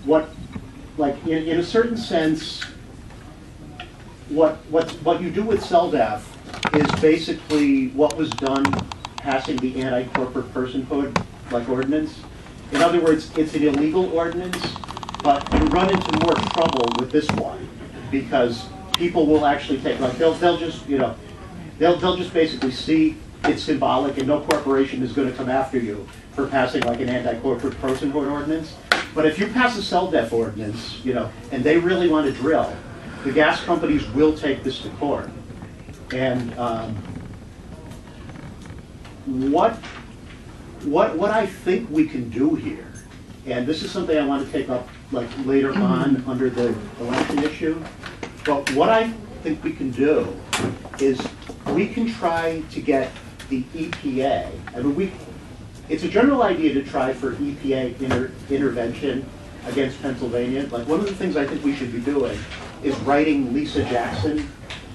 what like in a certain sense, what you do with CELDAF is basically what was done passing the anti-corporate personhood like ordinance. In other words, it's an illegal ordinance, but you run into more trouble with this one because people will actually take, like they'll just, you know, they'll just basically see it's symbolic and no corporation is going to come after you for passing like an anti-corporate personhood ordinance. But if you pass a CELDAF ordinance, you know, and they really want to drill, the gas companies will take this to court. And what I think we can do here, and this is something I want to take up like later on under the election issue, but what I think we can do is we can try to get the EPA, I mean it's a general idea to try for EPA intervention against Pennsylvania. Like one of the things I think we should be doing is writing Lisa Jackson,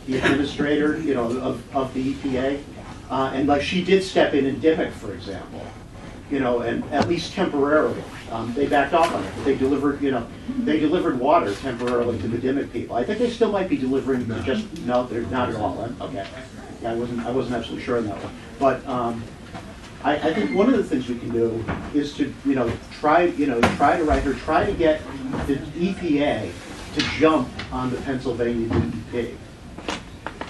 the administrator, you know, of the EPA, and like she did step in Dimock, for example, you know, and at least temporarily. They backed off on it. They delivered, you know, they delivered water temporarily to the Dimock people. I think they still might be delivering, just no, they're not at all. Okay, yeah, I wasn't absolutely sure on that one, but. I think one of the things we can do is to, you know, try to write her, try to get the EPA to jump on the Pennsylvania DEP.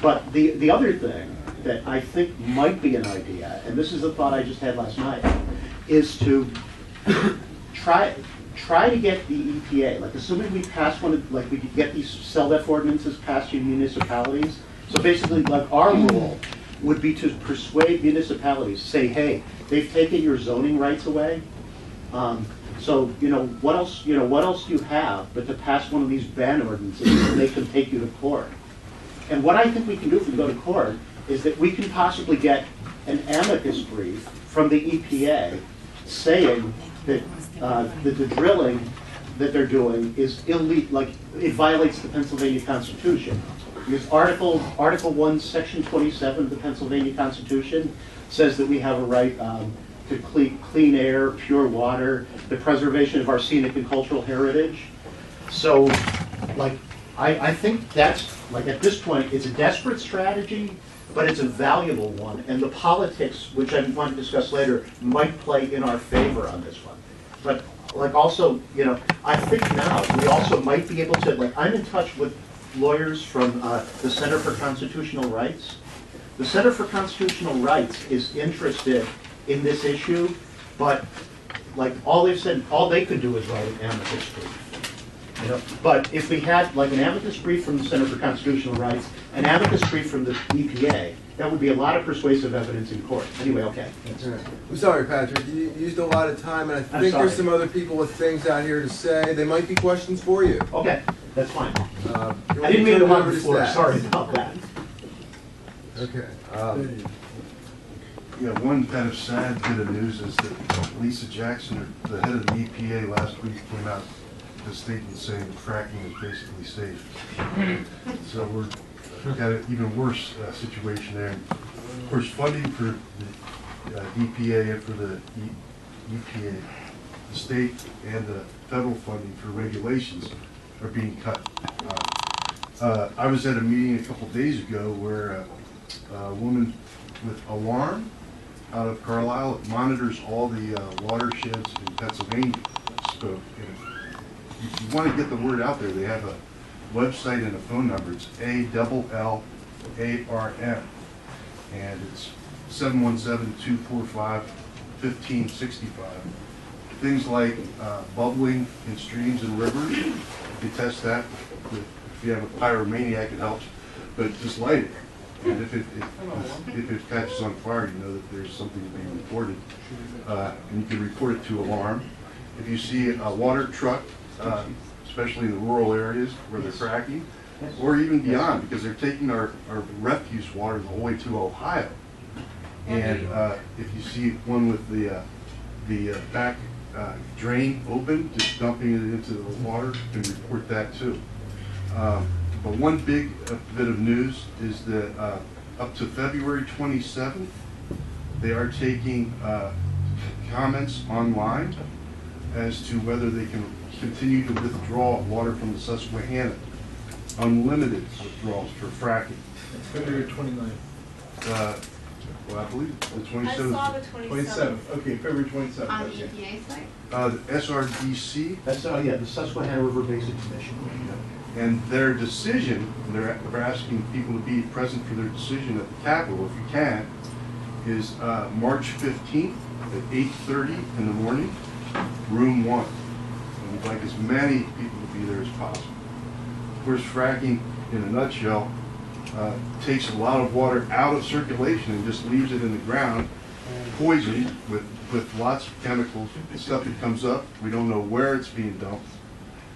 But the other thing that I think might be an idea, and this is a thought I just had last night, is to try to get the EPA, like assuming we pass one of, like we could get these CELDAF ordinances passed in municipalities. So basically, like our rule would be to persuade municipalities, say, hey, they've taken your zoning rights away. So what else do you have but to pass one of these ban ordinances and they can take you to court? And what I think we can do if we go to court is that we can possibly get an amicus brief from the EPA saying that the drilling that they're doing is illegal, like it violates the Pennsylvania Constitution. Because Article 1, Section 27 of the Pennsylvania Constitution says that we have a right to clean air, pure water, the preservation of our scenic and cultural heritage. So, like, I think that's, like, at this point, it's a desperate strategy, but it's a valuable one. And the politics, which I want to discuss later, might play in our favor on this one. But, like, also, you know, I think now we also might be able to, like, I'm in touch with lawyers from the Center for Constitutional Rights. The Center for Constitutional Rights is interested in this issue, but like all they could do is write an amicus brief. You know? But if we had like an amicus brief from the Center for Constitutional Rights, an amicus brief from the EPA, that would be a lot of persuasive evidence in court. Anyway, okay. I'm sorry, Patrick. You used a lot of time, and I think there's some other people with things out here to say. They might be questions for you. Okay, that's fine. I didn't mean to hug the floor. Sorry about that. Okay. Yeah, one kind of sad bit of news is that Lisa Jackson, the head of the EPA, last week came out with a statement saying fracking is basically safe. So we've got an even worse situation there. Of course, funding for the EPA and for the EPA, the state and the federal funding for regulations are being cut. I was at a meeting a couple days ago where a woman with Alarm out of Carlisle monitors all the watersheds in Pennsylvania spoke. And if you want to get the word out there, they have a website and a phone number. It's ALLARM, and it's 717-245-1565. Things like bubbling in streams and rivers, you can test that. If you have a pyromaniac, it helps, but just light it. And if it catches on fire, you know that there's something to be reported, and you can report it to Alarm. If you see a water truck, especially in the rural areas where they're fracking, or even beyond, because they're taking our refuse water the whole way to Ohio. And if you see one with the back drain open, just dumping it into the water, you can report that too. But one big bit of news is that up to February 27th, they are taking comments online as to whether they can continue to withdraw water from the Susquehanna. Unlimited withdrawals for fracking. February 29th. Well, I believe the I saw 27th. the 27th, okay, February 27th. on the that's it. EPA site. The SRDC, That's, yeah, the Susquehanna River Basin Commission. and their decision, they're asking people to be present for their decision at the Capitol, if you can, is March 15th at 8:30 in the morning, room 1. And we'd like as many people to be there as possible. Of course, fracking, in a nutshell, takes a lot of water out of circulation and just leaves it in the ground, poisoned with lots of chemicals, stuff that comes up. We don't know where it's being dumped.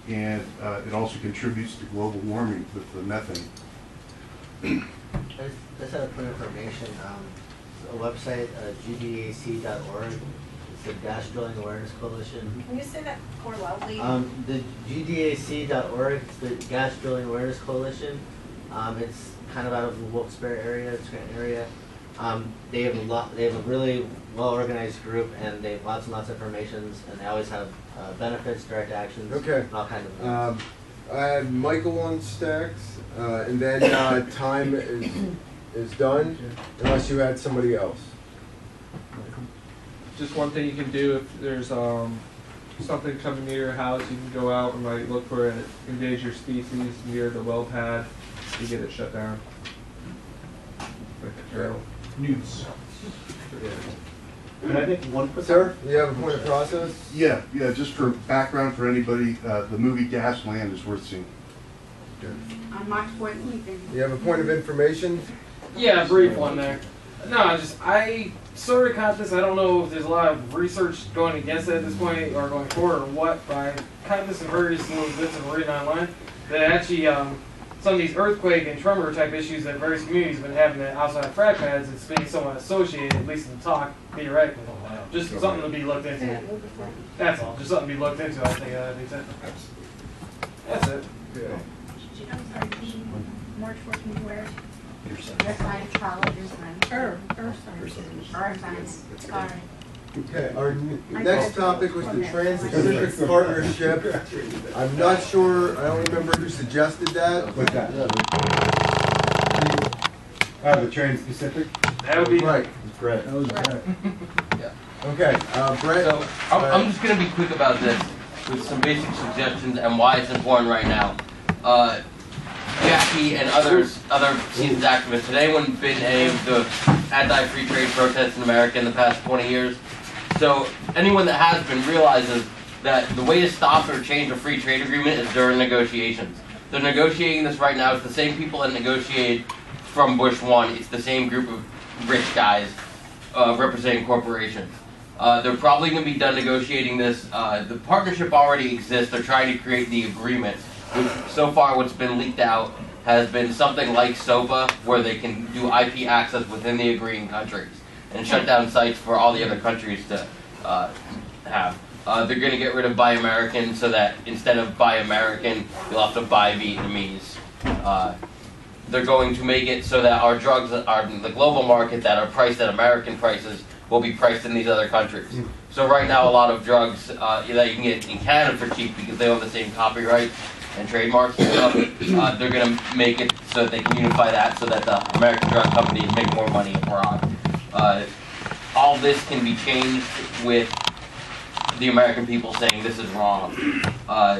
And it also contributes to global warming with the methane. I just have a point of information. A website, gdac.org. It's the Gas Drilling Awareness Coalition. Can you say that more loudly? The gdac.org, it's the Gas Drilling Awareness Coalition. It's kind of out of the Wilkes-Barre area, Scranton area. They have a really well-organized group, and they have lots and lots of information, and they always have benefits, direct actions, Okay. and all kinds of things. I had Michael on stacks, and then time is done, unless you had somebody else. Just one thing you can do if there's something coming near your house, you can go out and like look for an endangered species near the well pad to get it shut down. Like a turtle. Newts. Can I make one quick? Sir, you have a point of process? Yeah, just for background for anybody, the movie Gasland is worth seeing. On March 14th. You have a point of information? Yeah, a brief one there. No, I sort of caught this. I don't know if there's a lot of research going against it at this point or going forward or what, but I caught this in various little bits of reading online that actually some of these earthquake and tremor type issues that various communities have been having outside of frac pads, it's being somewhat associated, at least in the talk, theoretically. Just something to be looked into. That's all. Just something to be looked into, I think. That's it. I'm sorry, March 14th, where? Your sign, college, your sign. Earth signs. Sorry. Okay, our next topic was the Trans-Pacific Partnership. I'm not sure, I don't remember who suggested that. What's that? The Trans-Pacific? That would be Right, Brett. That was Brett. okay, Brett. So I'm just going to be quick about this with some basic suggestions and why it's important right now. Jackie and other citizens activists, has anyone been any of the anti-free trade protests in America in the past 20 years? So anyone that has been realizes that the way to stop or change a free trade agreement is during negotiations. They're negotiating this right now. It's the same people that negotiated from Bush 1. It's the same group of rich guys representing corporations. They're probably going to be done negotiating this. The partnership already exists. They're trying to create the agreement, which so far what's been leaked out has been something like SOPA, where they can do IP access within the agreeing countries and shut down sites for all the other countries to have. They're going to get rid of Buy American so that instead of Buy American, you'll have to Buy Vietnamese. They're going to make it so that our drugs are in the global market that are priced at American prices will be priced in these other countries. So right now a lot of drugs that you can get in Canada for cheap because they own the same copyright and trademarks and stuff, they're going to make it so that they can unify that so that the American drug companies make more money abroad. All this can be changed with the American people saying this is wrong.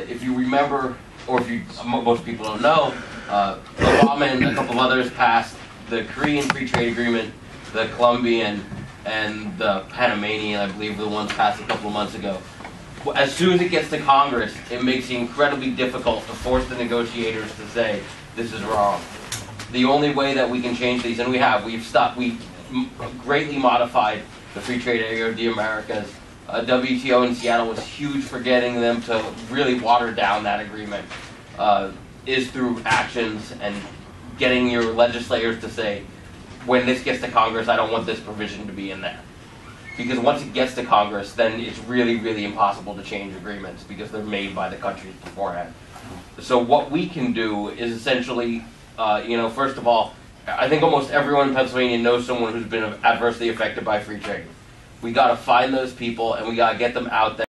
If you remember, or if you, most people don't know, Obama and a couple of others passed the Korean Free Trade Agreement, the Colombian, and the Panamanian, I believe, were the ones passed a couple of months ago. As soon as it gets to Congress, it makes it incredibly difficult to force the negotiators to say, this is wrong. The only way that we can change these, and we've greatly modified the free trade area of the Americas. WTO in Seattle was huge for getting them to really water down that agreement, is through actions and getting your legislators to say, when this gets to Congress, I don't want this provision to be in there. Because once it gets to Congress, then it's really, really impossible to change agreements because they're made by the countries beforehand. So what we can do is essentially, first of all, I think almost everyone in Pennsylvania knows someone who's been adversely affected by free trade. We got to find those people and we got to get them out there.